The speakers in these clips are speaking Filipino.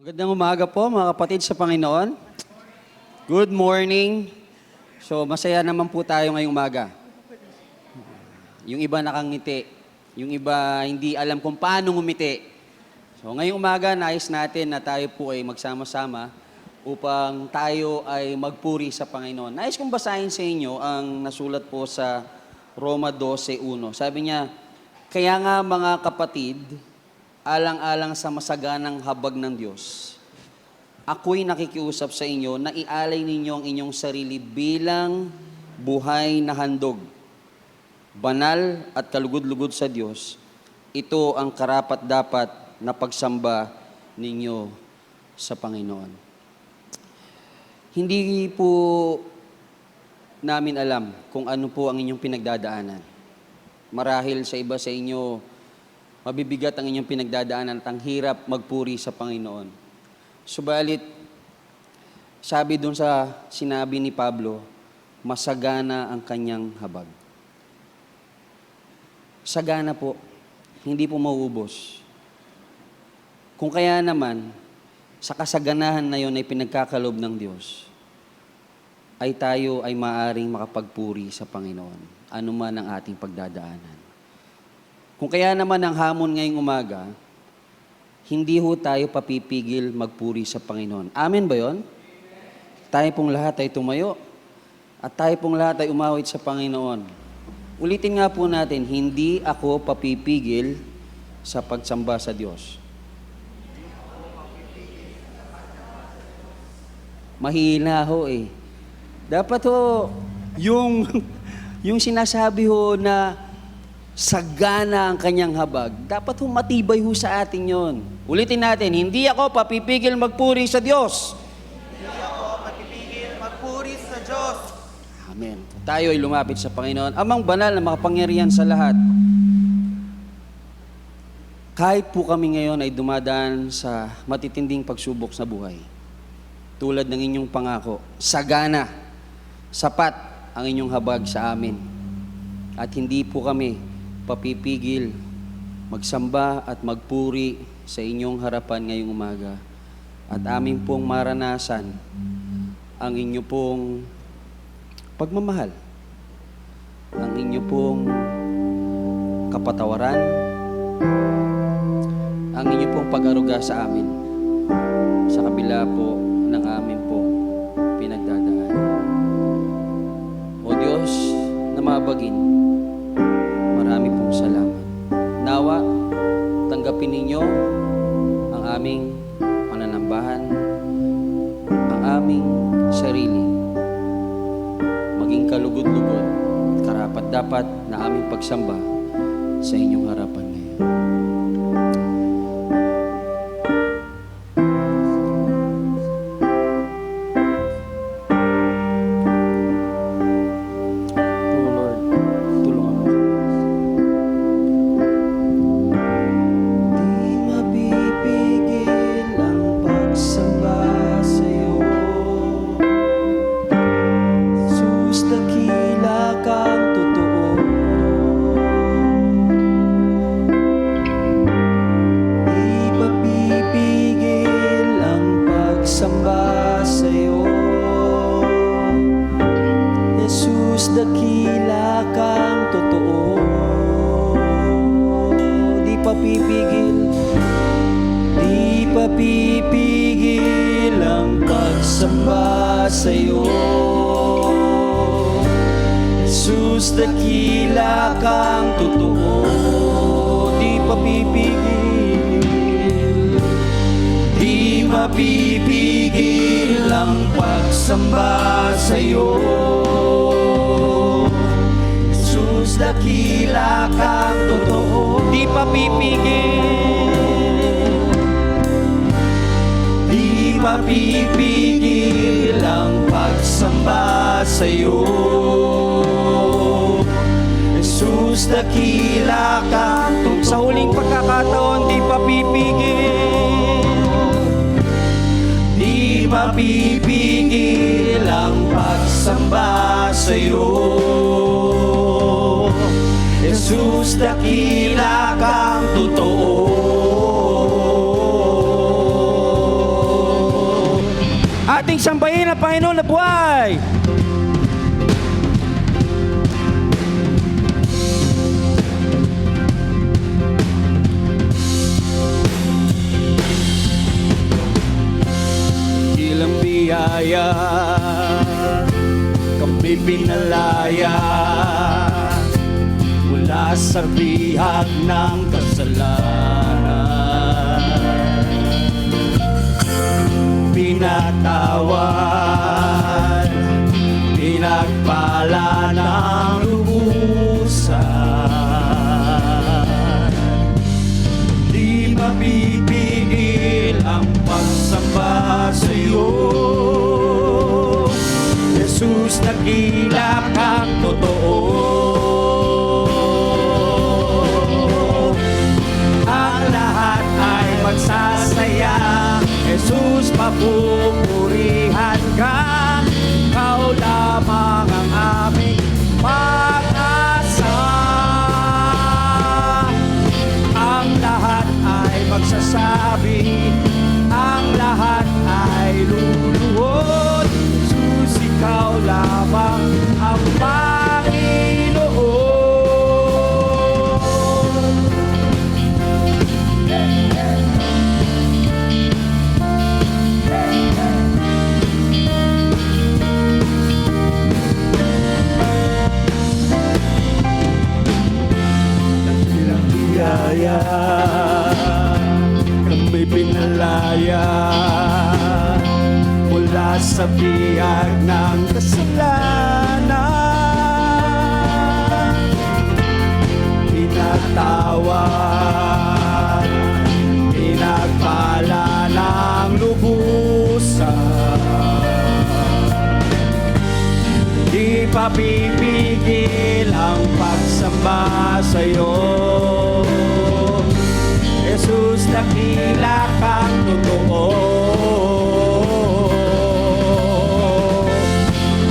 Magandang umaga po mga kapatid sa Panginoon. Good morning. So masaya naman po tayo ngayong umaga. Yung iba nakangiti, yung iba hindi alam kung paano ngumiti. So ngayong umaga nais natin na tayo po ay magsama-sama upang tayo ay magpuri sa Panginoon. Nais kong basahin sa inyo ang nasulat po sa Roma 12:1. Sabi niya, kaya nga mga kapatid, alang-alang sa masaganang habag ng Diyos, ako'y nakikiusap sa inyo na ialay ninyo ang inyong sarili bilang buhay na handog, banal at kalugod-lugod sa Diyos. Ito ang karapat-dapat na pagsamba ninyo sa Panginoon. Hindi po namin alam kung ano po ang inyong pinagdadaanan. Marahil sa iba sa inyo, mabibigat ang inyong pinagdadaanan at ang hirap magpuri sa Panginoon. Subalit, sabi doon sa sinabi ni Pablo, masagana ang kanyang habag. Sagana po, hindi po mauubos. Kung kaya naman, sa kasaganahan na yon ay pinagkakalob ng Diyos, ay tayo ay maaring makapagpuri sa Panginoon, anuman ang ating pagdadaanan. Kung kaya naman ang hamon ngayong umaga, hindi ho tayo papipigil magpuri sa Panginoon. Amen ba yon? Tayo pong lahat ay tumayo at tayo pong lahat ay umawit sa Panginoon. Ulitin nga po natin, hindi ako papipigil sa pagsamba sa Diyos. Mahina ho eh. Dapat ho, yung sinasabi ho na sagana ang kanyang habag, dapat ho matibay ho sa atin yon. Ulitin natin, hindi ako papipigil magpuri sa Diyos. Hindi ako papipigil magpuri sa Diyos. Amen. Tayo ay lumapit sa Panginoon, amang banal na makapangyarihan sa lahat. Kahit po kami ngayon ay dumadaan sa matitinding pagsubok sa buhay, tulad ng inyong pangako, sagana, sapat ang inyong habag sa amin. At hindi po kami papipigil magsamba at magpuri sa inyong harapan ngayong umaga. At amin pong maranasan ang inyo pong pagmamahal, ang inyo pong kapatawaran, ang inyo pong pag-aruga sa amin sa kabila po ng amin pong pinagdadaan. O Diyos na mabagin, marami pong salamat. Nawa, tanggapin ninyo ang aming pananambahan, ang aming sarili, maging kalugod-lugod, karapat-dapat na aming pagsamba sa inyong harapan ngayon. Papipigil ang pagsamba sa'yo. Jesus, dakila kang totoo. Di papipigil, di mapipigil ang pagsamba sa'yo. Jesus, dakila kang totoo. Di papipigil, mapipigil ang pagsamba sa'yo. Jesus, dakila ka. Sa huling pagkakataon, di papipigil, di mapipigil ang pagsamba sa'yo. Jesus, dakila kang totoo. Ating sambahin ang Panginoon na buhay! Ilang biyaya kami pinalaya mula sa bihag ng kasalanan. Pinatawan, pinagpala ng lubusan. Di mapipigil ang pagsamba sa'yo, Jesus, dakila kang totoo. Ang lahat ay magsasaya, Jesus, papupurihan ka. Ikaw lamang ang aming pag-asa. Ang lahat ay magsasabi, ang lahat ay luluhod. Jesus, ikaw lamang ang Panginoon. Ilang biyaya kami pinalaya mula sa bihag ng kasalanan. Pinatawad, pinagpala ng lubusan. Di papipigil ang pagsamba sa'yo, Jesus, dakila kang totoo.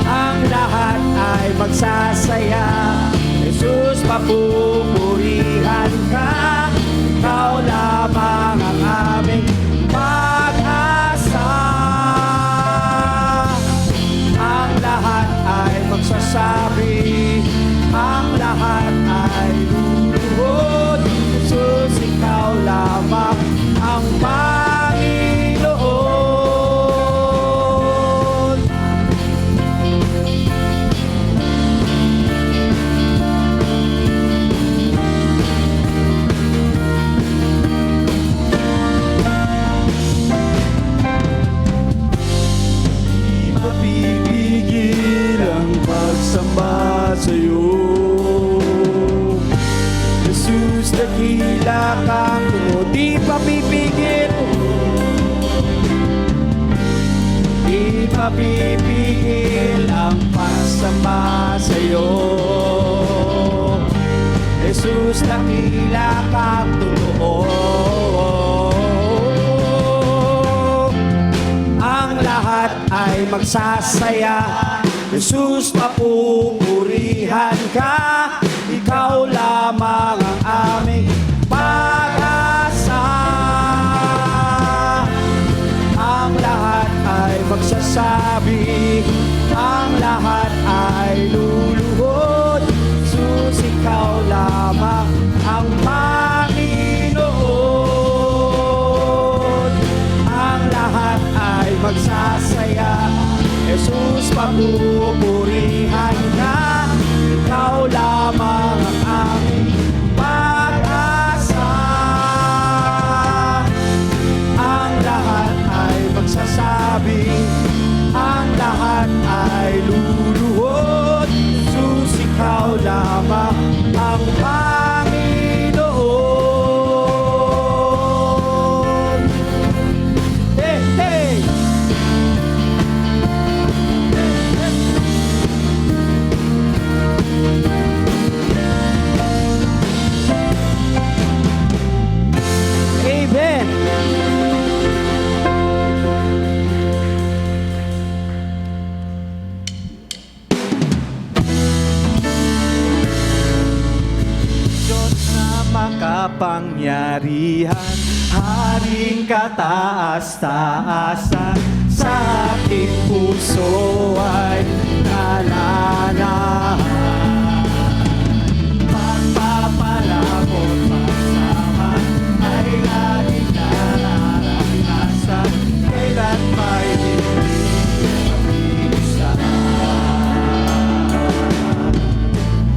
Ang lahat ay magsasaya, Jesus, papupurihan ka. Ikaw lamang ang aming pag-asa. Ang lahat ay magsasabi, ang lahat ay luluhod. Jesus, ikaw lamang ang Panginoon. Di mapipigil ang pagsamba sa'yo, Jesus, dakila kang totoo. Di papipigil, di papipigil ang pagsamba sa'yo, Jesus, dakila kang totoo. Ang lahat ay magsasaya, Jesus, papupurihan ka. Ikaw lamang ang aming pag-asa. Ang lahat ay magsasabi, ang lahat ay luluhod. Jesus, ikaw lamang ang Panginoon. Ang lahat ay magsasaya, Jesus, papupurihan ka. Ikaw lamang ang aming pag-asa. Ang lahat ay magsasabi, ang lahat ay luluhod. Jesus, ikaw lamang ang Panginoon. Hey, hey! Amen. Diyos na makapangyarihan, Haring kataas-taasan sa aking puso ay nananahan. Pagpapalakot pagsama ay laging nararanasan. Kailan may hindi mag-iisa.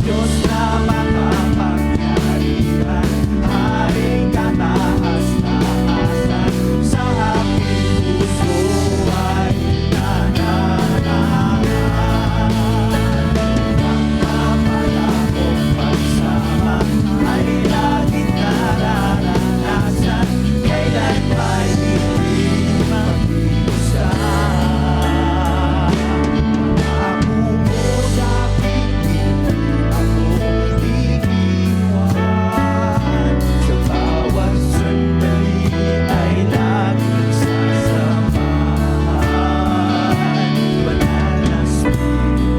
Diyos na makapangyarihan, haring kataas-taasan sa aking puso ay nananahan. Pagpapalakot pagsama ay laging nararanasan. Kailan ba'y hindi mag-iisa? Ako mo sa'kin, hindi ako iiwan. Sa bawat sandali ay laging sasamahan. Banal na Espiritu,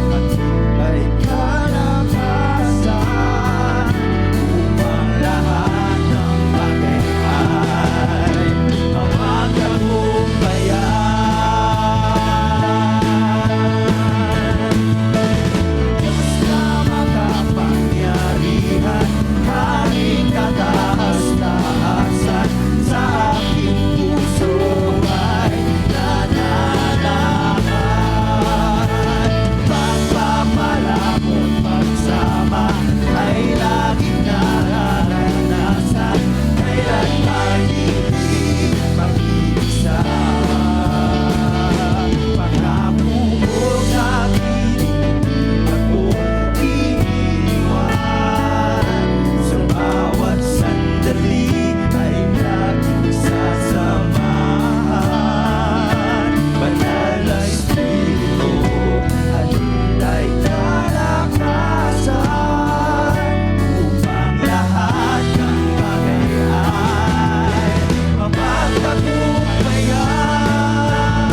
matibay kalakasan, upang lahat ng bagay ay mapagtagumpayan. Diyos na makapangyarihan, haring kataas-taasan sa aking puso ay nananahan. Pagpapalakot pagsama ay laging nararanasan. Kailan ba'y hindi mag-iisa? Pangako mo sa'kin, hindi ako iiwan. Sa bawat sandali ay laging sasamahan. Banal na Espiritu, halila'y kalakasan, upang lahat ng bagay ay mapagtagumpayan.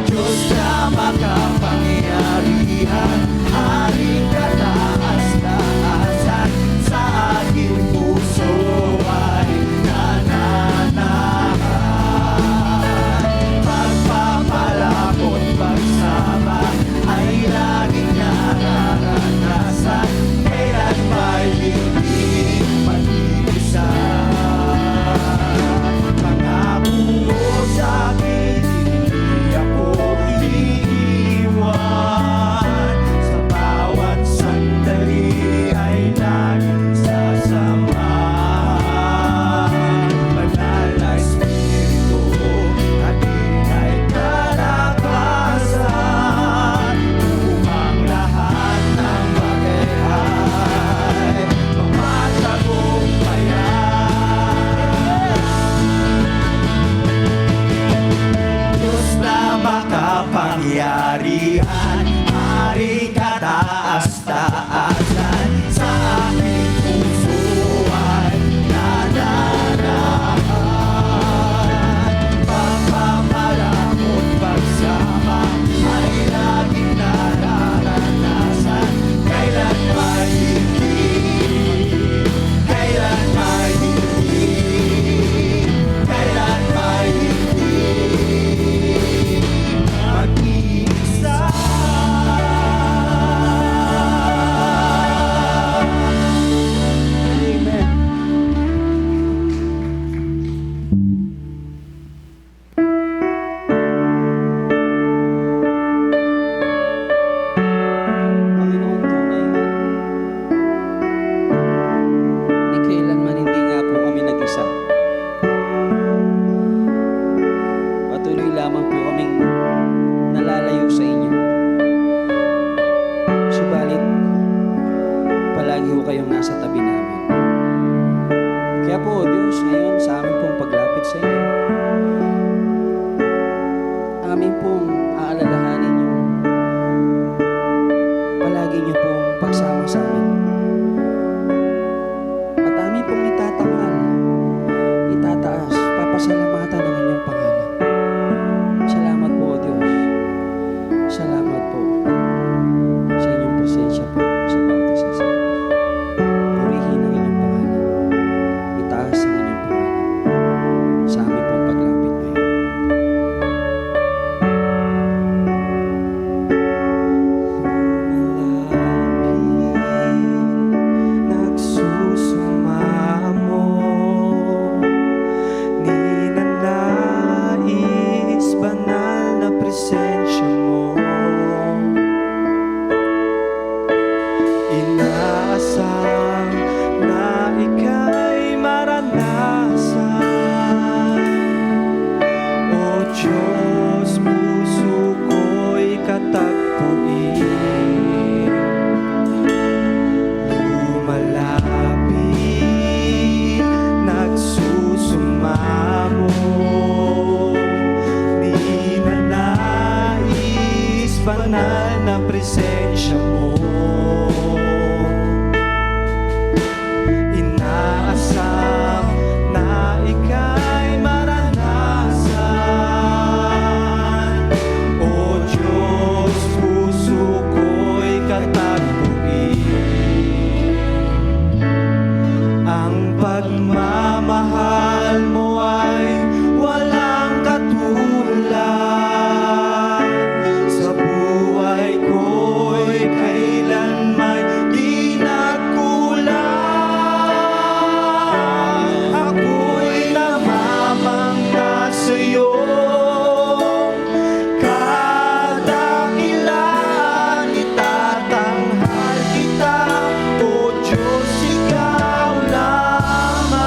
Diyos na makapangyarihan, haring kataas-taasan sa aking puso ay nananahan. Pagpapalakot pagsama ay laging nararanasan. Kailan ba'y hindi mag-iisa? Pangako mo sa'kin, hindi ako iiwan. Sa bawat sandali ay laging sasamahan. Banal na Espiritu, halila'y kalakasan, upang lahat ng bagay ay mapagtagumpayan. Diyos na makapangyarihan, haring kataas-taasan sa aking puso ay nananahan. Pagpapalakot pagsama ay laging nararanasan. Kailan ba'y hindi? Kailan ba'y hindi? Kailan ba'y hindi mag-iisa? Amen. Panginoon, tunay nga, ni kailanman hindi nga po kami nag-isa. Patuloy lamang po kaming nalalayo sa inyo. Subalit, palagi ho kayong nasa tabi namin. Kaya po, Diyos, ngayon sa amin pong paglapit sa inyo, amin pong aalalahanin yung palagi niyo pong pagsama sa amin. At amin pong itatangal, itataas, papasalamatan ang inyong pangalan. Salamat po, Diyos. Salamat po sa inyong presensya po sa bawat isa sa amin. Purihin ang ng presensya mo. Inaasam na ika'y maranasan. O Diyos, puso ko'y katagpuin. Ang pagmamahal mo ay walang katulad. Sa buhay ko'y kailanman di nagkulang. Ako'y namamangha sa'yo. Kadakilan itatanghal kita. O Diyos, ikaw lamang.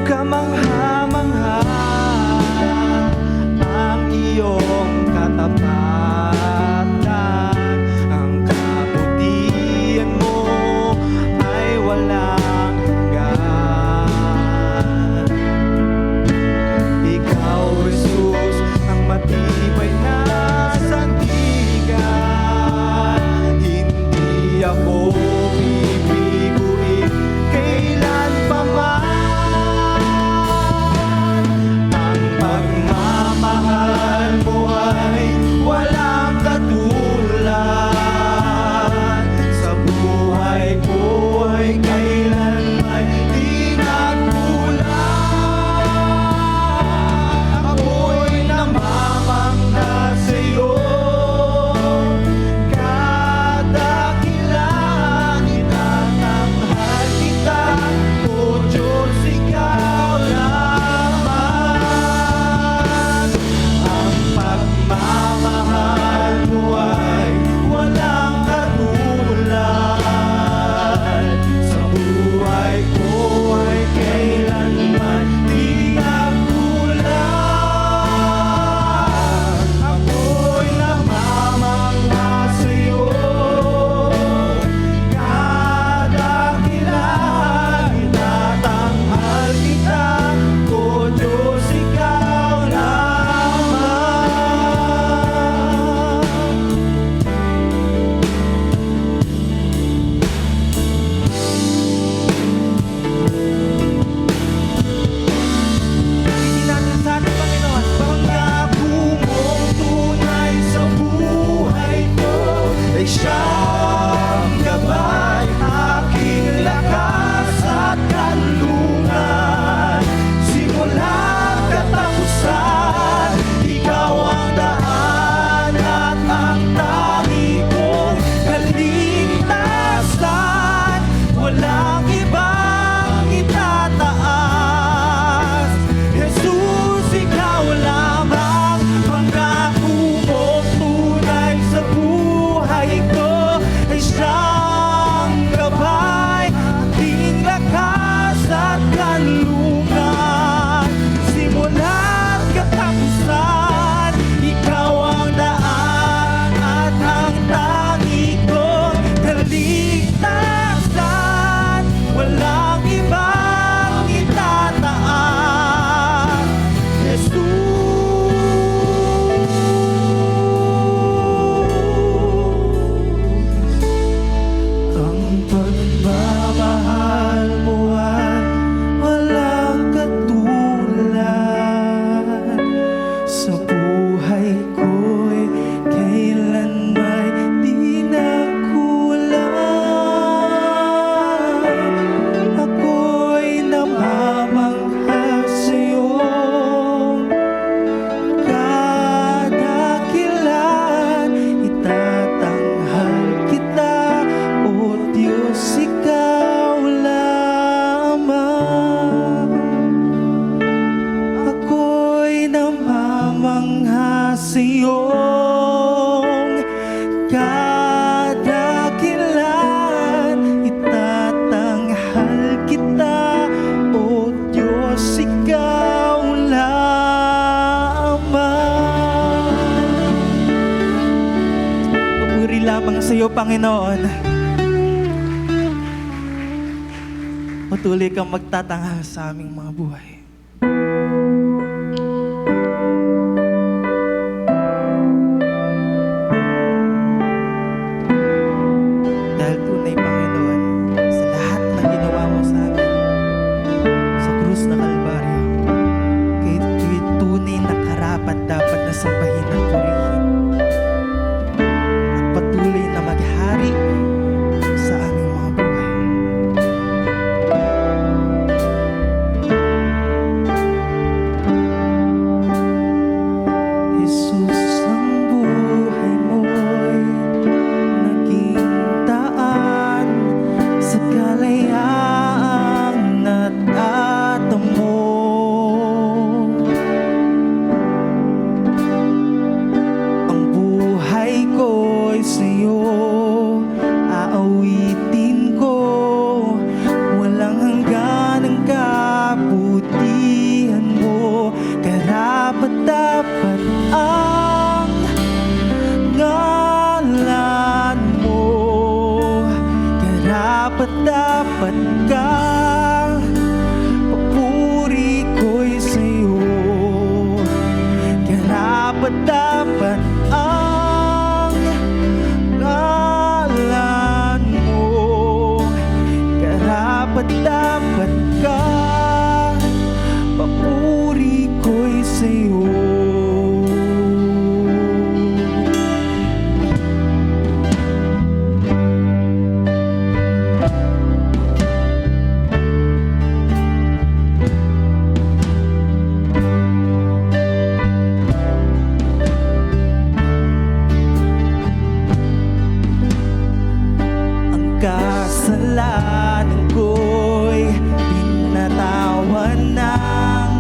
Kamangha-mangha ang iyong katapatan. Ang kabutihan mo ay walang hanggan. Ikaw, Jesus, ang matibay na sandigan. Hindi ako bibiguin kailan pa man. Ang pagmamahal mo ay walang katulad. Sa buhay ko ay kailanman di nagkulang. Ako'y namamangha sa'yo. Kadakilan itatanghal kita. O Diyos, ikaw lamang. Ang pagmamahal mo ay walang katulad. Sa buhay ko ay kailanman di nagkulang. Ako'y namamangha sa'yo. Kadakilan itatanghal kita. O Diyos, ikaw lamang. Hindi natin sa ating Panginoon. Pangako mong tunay sa buhay ko ay siyang gabay, aking lakas at kanlungan. Simula't katapusan, ikaw ang daan at ang tangi kong kaligtasan. Walang ibang itataas. Jesus, ikaw lamang. Pangako mo tunay sa buhay ko ay siyang gabay, aking lakas at kanlungan. Simula't katapusan, ikaw ang daan at ang tangi kong kaligtasan. Walang ibang itataas. Jesus, ang pagmamahal mo ay walang katulad. Sa buhay ko'y kailanman di nagkulang. Ako'y namamangha sa'yo. Kadakilan itatanghal kita. O Diyos, ikaw lamang. Ako'y namamangha sa'yo. Kadakilan itatanghal kita. O Diyos, ikaw lamang. Papuri lamang sa iyo, Panginoon. patuloy kang magtatanghal sa aming mga buhay. Dahil tunay, Panginoon, sa lahat ng ginawa mo sa amin, sa krus na Kalbaryo, kayo'y tunay na karapat dapat na sambahin at purihin. At patuloy na maghari sa aming mga buhay. Jesus, ang buhay mo'y naging daan sa kalayaang natamo. Ang buhay ko'y sa'yo aawitin ko, walang hanggan ang kabutihan mo, karapat-dapat ang ngalan mo, karapat-dapat ka, papuri ko'y sa'yo, karapat-dapat ang ngalan mo, karapat-dapat ka, papuri ko'y sa'yo. Ang kasalanan ko'y pinatawan ng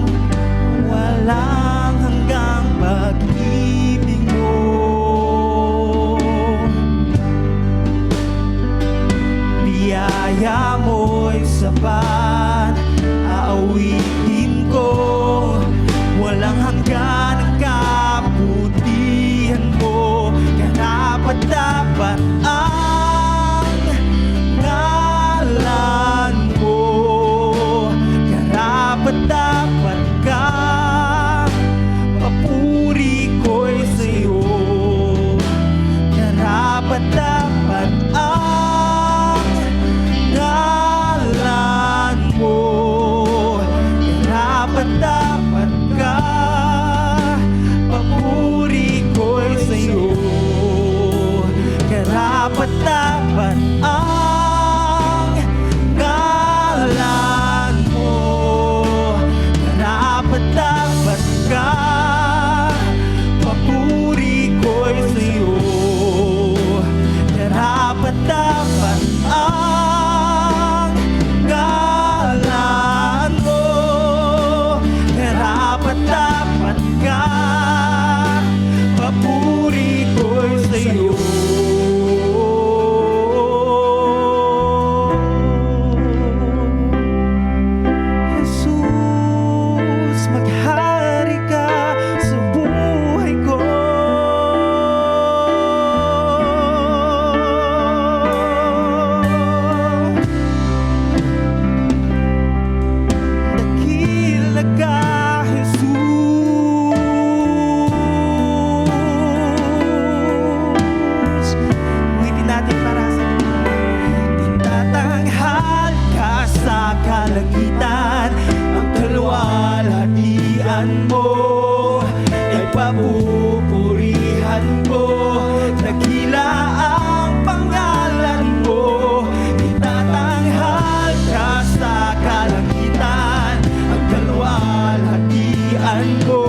walang hanggang pag-ibig mo. Biyaya mo'y sapat, aawitin ko, walang hanggan ang kabutihan mo, karapat-dapat ang ngalan mo, karapat-dapat ka, papuri ko'y sa'yo, karapat-dapat ang ngalan mo, karapat-dapat ka, papuri ko'y sa'yo, karapat-dapat ang ngalan mo, karapat-dapat ka, papuri ko'y sa'yo, karapat-dapat ang ngalan mo, karapat-dapat ka, papuri ko'y sa'yo. Jesus, maghari ka sa buhay ko. Dakila ka, Jesus. Ulitin natin para sa tinatanghal ka sa kalangitan, ang kaluwalhatian mo ay papupurihan ko, dakila ang pangalan mo, tinatanghal ka sa kalangitan, ang kaluwalhatian mo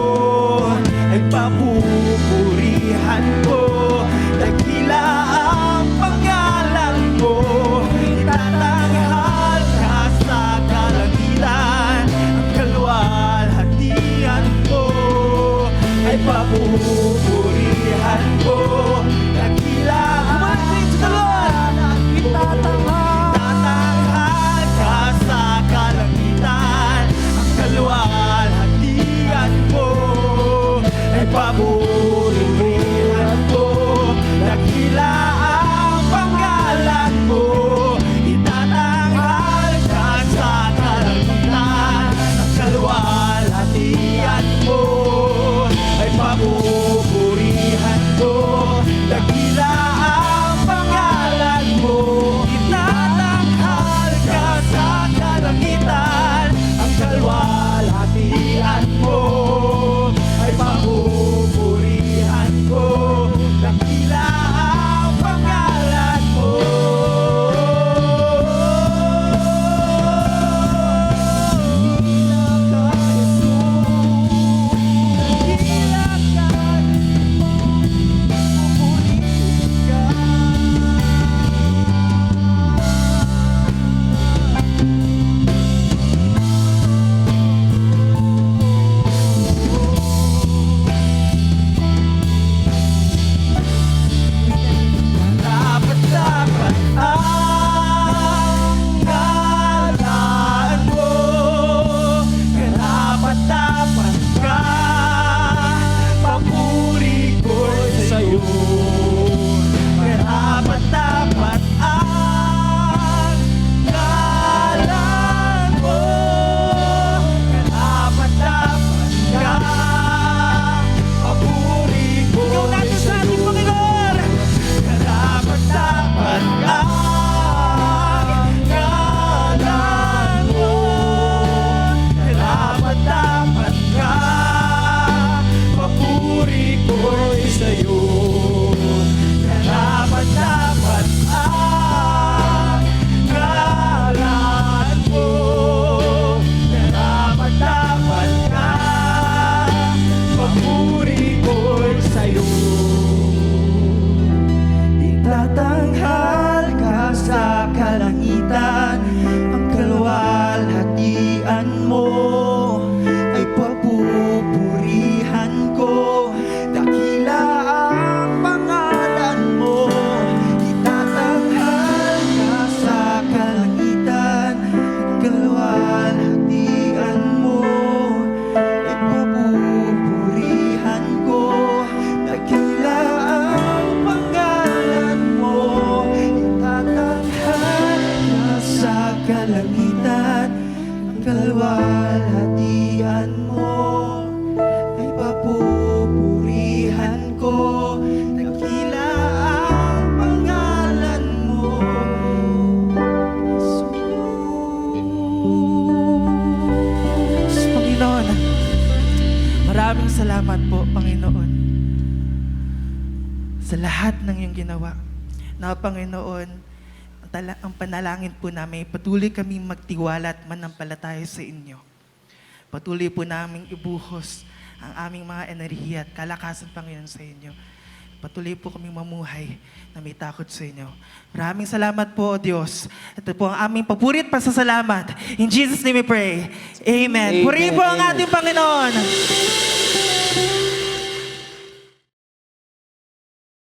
ay papupurihan ko, dakila ang pangalan mo, tinatanghal ka sa kalangitan, ang kaluwalhatian mo ay papupurihan ko, dakila ang tatanghal ka sa kalangitan, ang kaluwalhatian mo ay papupurihan ko, dakila ang pangalan mo, itatanghal ka sa salamat po, Panginoon, sa lahat ng iyong ginawa. Na, Panginoon, ang panalangin po namin, patuloy kami magtiwala at manampalataya sa inyo. Patuloy po namin ibuhos ang aming mga enerhiya at kalakasan, Panginoon, sa inyo. Patuloy po kami mamuhay na may takot sa inyo. Maraming salamat po, O Diyos. Ito po ang aming papurit pasasalamat. In Jesus' name we pray. Amen. Amen. Purihin po ang Amen. ating Panginoon.